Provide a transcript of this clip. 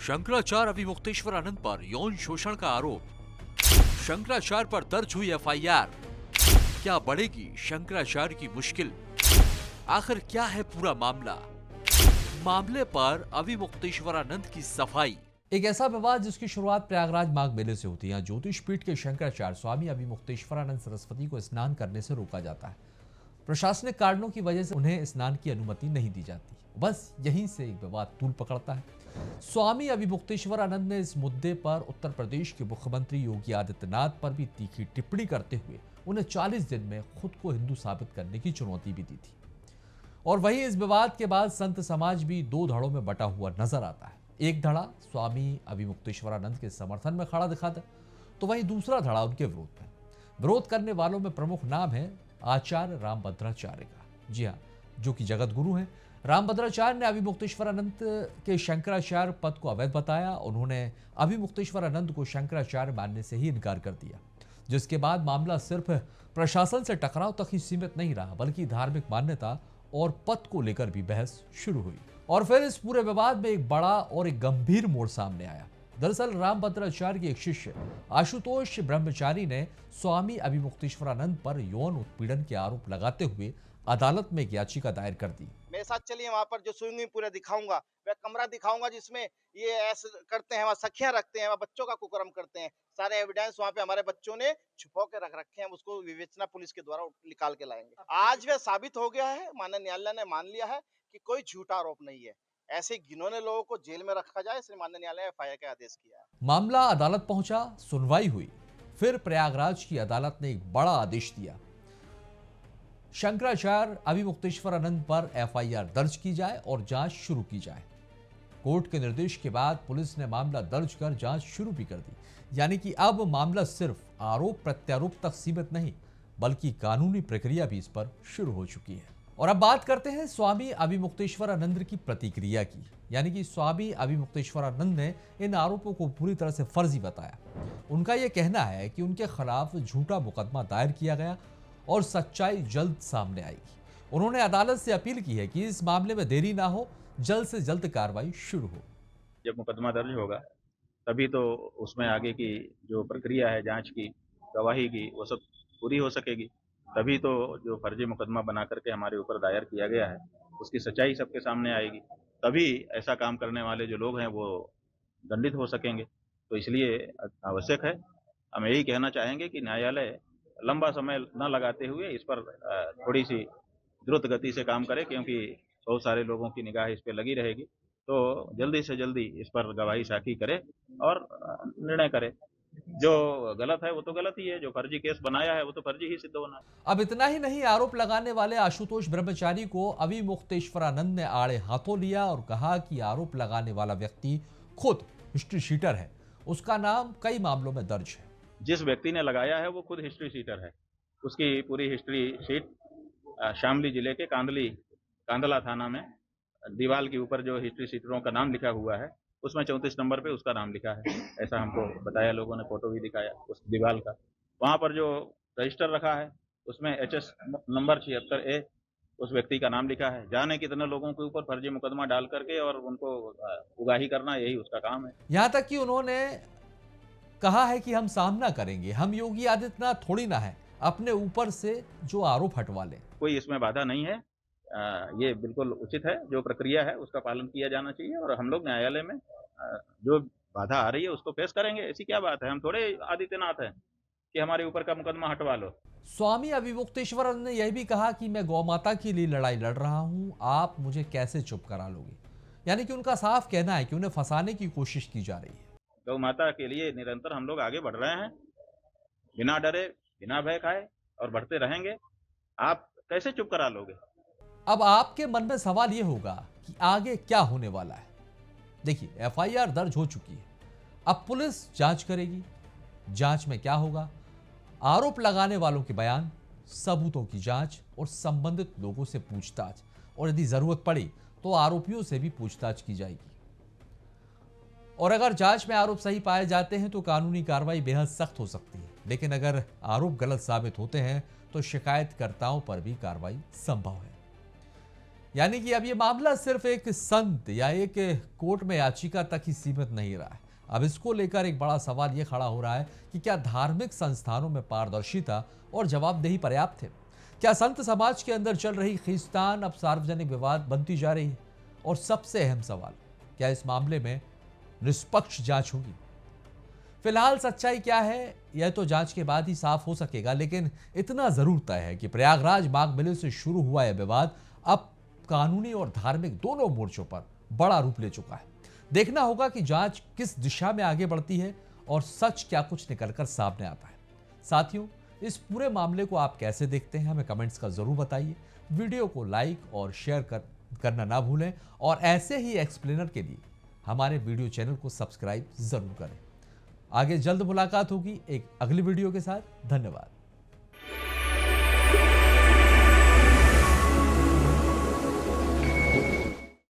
शंकराचार्य अभिमुक्तेश्वरानंद पर यौन शोषण का आरोप। शंकराचार्य पर दर्ज हुई एफआईआर। क्या बढ़ेगी शंकराचार्य की मुश्किल? आखिर क्या है पूरा मामला? मामले पर अभिमुक्तेश्वरानंद की सफाई। एक ऐसा विवाद जिसकी शुरुआत प्रयागराज माघ मेले से होती है। ज्योतिष पीठ के शंकराचार्य स्वामी अभिमुक्तेश्वरानंद सरस्वती को स्नान करने से रोका जाता है। प्रशासनिक कारणों की वजह से उन्हें स्नान की अनुमति नहीं दी जाती। बस यहीं से एक विवाद तूल पकड़ता है। स्वामी अभिमुक्तेश्वरानंद ने इस मुद्दे पर उत्तर प्रदेश के मुख्यमंत्री योगी आदित्यनाथ पर भी तीखी टिप्पणी करते हुए उन्हें 40 दिन में खुद को हिंदू साबित करने की चुनौती भी दी थी। और वहीं इस विवाद के बाद संत समाज भी दो धड़ों में बटा हुआ नजर आता है। एक धड़ा स्वामी अभिमुक्तेश्वरानंद के समर्थन में खड़ा दिखाता है, तो वहीं दूसरा धड़ा उनके विरोध में। विरोध करने वालों में प्रमुख नाम है आचार्य रामभद्राचार्य का। जी हाँ, जो कि जगत गुरु हैं। रामभद्राचार्य ने अभिमुक्तेश्वरानंद के शंकराचार्य पद को अवैध बताया। उन्होंने अभिमुक्तेश्वरानंद को शंकराचार्य मानने से ही इनकार कर दिया, जिसके बाद मामला सिर्फ प्रशासन से टकराव तक ही सीमित नहीं रहा, बल्कि धार्मिक मान्यता और पद को लेकर भी बहस शुरू हुई। और फिर इस पूरे विवाद में एक बड़ा और एक गंभीर मोड़ सामने आया। दरअसल रामभद्राचार्य के एक शिष्य आशुतोष ब्रह्मचारी ने स्वामी अभिमुक्तेश्वरानंद पर यौन उत्पीड़न के आरोप लगाते हुए अदालत में एक याचिका दायर कर दी। मेरे साथ चलिए, वहाँ पर जो स्विमिंग पूल दिखाऊंगा, वह कमरा दिखाऊंगा जिसमें ये ऐसे करते हैं, वहाँ सखियां रखते हैं, वहाँ बच्चों का कुकर्म करते हैं। सारे एविडेंस वहाँ पे हमारे बच्चों ने छुपा के रख रखे हैं, उसको विवेचना पुलिस के द्वारा निकाल के लाएंगे। आज वह साबित हो गया है, माननीय न्यायालय ने मान लिया है कि कोई झूठा आरोप नहीं है। ऐसे घिनौने लोगों को जेल में रखा जाए, इसलिए माननीय न्यायालय ने एफआईआर का आदेश किया है। मामला अदालत पहुंचा, सुनवाई हुई। फिर प्रयागराज की अदालत ने एक बड़ा आदेश दिया। शंकराचार्य अभिमुक्तेश्वरानंद पर एफआईआर दर्ज की जाए और जांच शुरू की जाए। कोर्ट के निर्देश के बाद पुलिस ने मामला दर्ज कर जांच शुरू भी कर दी। यानी कि अब मामला सिर्फ आरोप प्रत्यारोप तक सीमित नहीं, बल्कि कानूनी प्रक्रिया भी इस पर शुरू हो चुकी है। और अब बात करते हैं स्वामी अभिमुक्तेश्वरानंद की प्रतिक्रिया की। यानी कि स्वामी अभिमुक्तेश्वरानंद ने इन आरोपों को पूरी तरह से फर्जी बताया। उनका यह कहना है कि उनके खिलाफ झूठा मुकदमा दायर किया गया और सच्चाई जल्द सामने आएगी। उन्होंने अदालत से अपील की है कि इस मामले में देरी ना हो, जल्द से जल्द कार्रवाई शुरू हो। जब मुकदमा दर्ज होगा तभी तो उसमें आगे की जो प्रक्रिया है जांच की, गवाही की, वो सब पूरी हो सकेगी। तभी तो जो फर्जी मुकदमा बना करके हमारे ऊपर दायर किया गया है उसकी सच्चाई सबके सामने आएगी। तभी ऐसा काम करने वाले जो लोग हैं वो दंडित हो सकेंगे। तो इसलिए आवश्यक है, हम यही कहना चाहेंगे कि न्यायालय लंबा समय न लगाते हुए इस पर थोड़ी सी द्रुत गति से काम करे, क्योंकि बहुत सारे लोगों की निगाह इस पर लगी रहेगी। तो जल्दी से जल्दी इस पर गवाही साखी करे और निर्णय करे। जो गलत है वो तो गलत ही है, जो फर्जी केस बनाया है वो तो फर्जी ही सिद्ध होना है। अब इतना ही नहीं, आरोप लगाने वाले आशुतोष ब्रह्मचारी को अभिमुक्तेश्वरानंद ने आड़े हाथों लिया और कहा कि आरोप लगाने वाला व्यक्ति खुद हिस्ट्री शीटर है। उसका नाम कई मामलों में दर्ज है। जिस व्यक्ति ने लगाया है वो खुद हिस्ट्री शीटर है। उसकी पूरी हिस्ट्री शीट शामली जिले के कांदला थाना में दीवार के ऊपर जो हिस्ट्री शीटरों का नाम लिखा हुआ है उसमें 34 नंबर पे उसका नाम लिखा है। ऐसा हमको बताया, लोगों ने फोटो भी दिखाया उस दीवार का। वहां पर जो रजिस्टर रखा है उसमें HS नंबर 76A उस व्यक्ति का नाम लिखा है। जाने कितने लोगों के ऊपर फर्जी मुकदमा डाल करके और उनको उगाही करना, यही उसका काम है। यहां तक कि उन्होंने कहा है कि हम सामना करेंगे, हम योगी आदित्यनाथ थोड़ी ना है, अपने ऊपर से जो आरोप हटवा लें। कोई इसमें बाधा नहीं है। ये बिल्कुल उचित है, जो प्रक्रिया है उसका पालन किया जाना चाहिए और हम लोग न्यायालय में जो बाधा आ रही है उसको फेस करेंगे। ऐसी क्या बात है, हम थोड़े आदित्यनाथ हैं कि हमारे ऊपर का मुकदमा हटवा लो। स्वामी अभिमुक्तेश्वरानंद ने यह भी कहा कि मैं गौ माता के लिए लड़ाई लड़ रहा हूं, आप मुझे कैसे चुप करा लोगे। यानी कि उनका साफ कहना है कि उन्हें फंसाने की कोशिश की जा रही है। गौ माता के लिए निरंतर हम लोग आगे बढ़ रहे हैं, बिना डरे बिना भय खाए, और बढ़ते रहेंगे। आप कैसे चुप करा लोगे। अब आपके मन में सवाल यह होगा कि आगे क्या होने वाला है। देखिए, एफआईआर दर्ज हो चुकी है, अब पुलिस जांच करेगी। जांच में क्या होगा? आरोप लगाने वालों के बयान, सबूतों की जांच और संबंधित लोगों से पूछताछ, और यदि जरूरत पड़ी तो आरोपियों से भी पूछताछ की जाएगी। और अगर जांच में आरोप सही पाए जाते हैं तो कानूनी कार्रवाई बेहद सख्त हो सकती है। लेकिन अगर आरोप गलत साबित होते हैं तो शिकायतकर्ताओं पर भी कार्रवाई संभव है। यानी कि अब ये मामला सिर्फ एक संत या एक कोर्ट में याचिका तक ही सीमित नहीं रहा है। अब इसको लेकर एक बड़ा सवाल ये खड़ा हो रहा है कि क्या धार्मिक संस्थानों में पारदर्शिता और जवाबदेही पर्याप्त है? क्या संत समाज के अंदर चल रही खींचतान अब सार्वजनिक विवाद बनती जा रही है? और सबसे अहम सवाल, क्या इस मामले में निष्पक्ष जांच होगी? फिलहाल सच्चाई क्या है यह तो जांच के बाद ही साफ हो सकेगा, लेकिन इतना जरूर तय है कि प्रयागराज माघ मेले से शुरू हुआ यह विवाद अब कानूनी और धार्मिक दोनों मोर्चों पर बड़ा रूप ले चुका है। देखना होगा कि जांच किस दिशा में आगे बढ़ती है और सच क्या कुछ निकलकर सामने आता है। साथियों, इस पूरे मामले को आप कैसे देखते हैं, हमें कमेंट्स का जरूर बताइए। वीडियो को लाइक और शेयर करना ना भूलें और ऐसे ही एक्सप्लेनर के लिए हमारे वीडियो चैनल को सब्सक्राइब जरूर करें। आगे जल्द मुलाकात होगी एक अगली वीडियो के साथ। धन्यवाद।